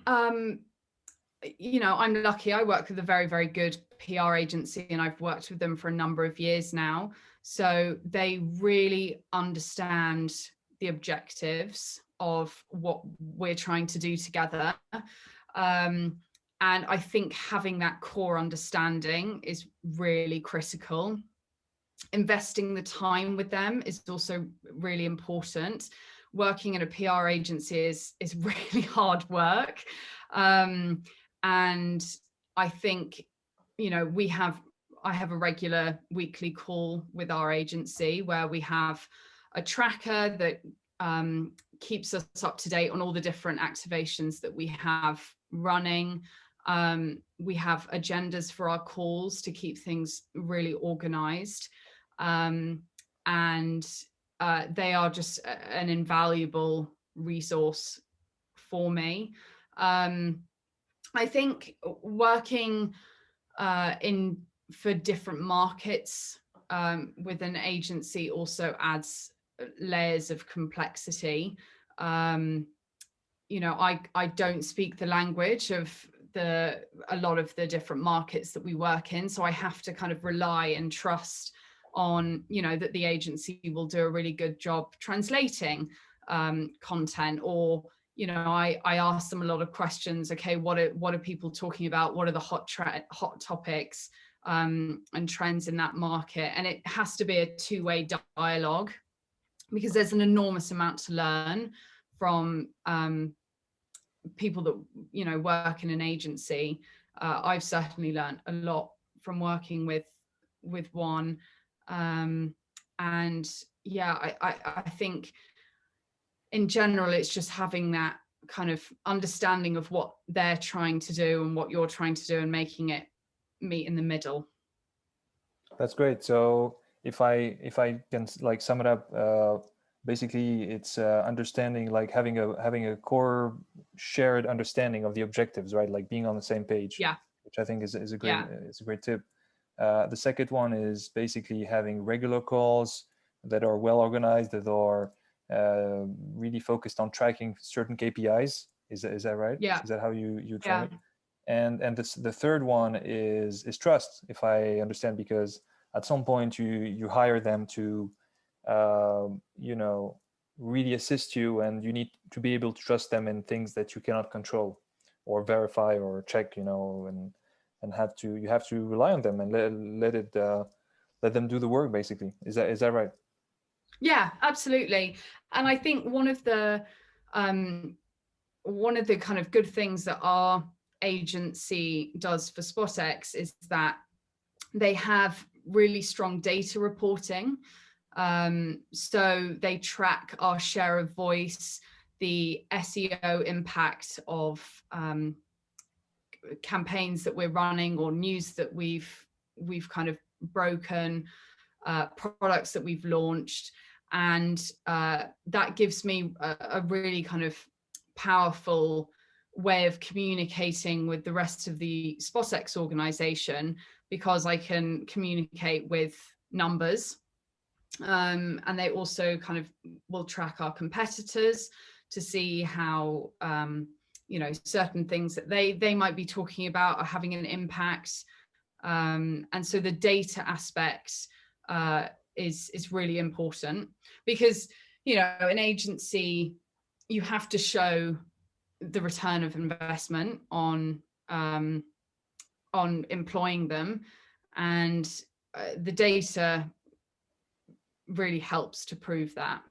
Um, you know, I'm lucky. I work with a very, very good PR agency, and I've worked with them for a number of years now. So they really understand the objectives of what we're trying to do together. And I think having that core understanding is really critical. Investing the time with them is also really important. Working in a PR agency is really hard work. And I think, you know, I have a regular weekly call with our agency where we have a tracker that keeps us up to date on all the different activations that we have running. We have agendas for our calls to keep things really organized. And they are just an invaluable resource for me. I think working for different markets with an agency also adds layers of complexity. You know, I don't speak the language of a lot of the different markets that we work in, so I have to kind of rely and trust on, you know, that the agency will do a really good job translating content. Or, you know, I ask them a lot of questions. Okay, what are people talking about? What are the hot topics and trends in that market? And it has to be a two-way dialogue, because there's an enormous amount to learn from people that, you know, work in an agency. I've certainly learned a lot from working with one. And yeah, I think in general, it's just having that kind of understanding of what they're trying to do and what you're trying to do, and making it meet in the middle. That's great. So if I can like sum it up, basically it's understanding, like having a core shared understanding of the objectives, right? Like being on the same page. Yeah. Which I think is a great tip. The second one is basically having regular calls that are well organized, that are really focused on tracking certain KPIs. Is that right? Yeah. Is that how you train it? And the third one is trust, if I understand, because at some point you hire them to you know, really assist you, and you need to be able to trust them in things that you cannot control or verify or check, you know, and you have to rely on them and let them do the work, basically. Is that right? Yeah, absolutely. And I think one of the kind of good things that our agency does for SpotX is that they have really strong data reporting. So they track our share of voice, the SEO impact of campaigns that we're running, or news that we've kind of broken, products that we've launched. And that gives me a really kind of powerful way of communicating with the rest of the SpotX organization, because I can communicate with numbers. And they also kind of will track our competitors to see how you know, certain things that they might be talking about are having an impact. And so the data aspect is really important, because, you know, an agency, you have to show the return of investment on employing them, and the data really helps to prove that.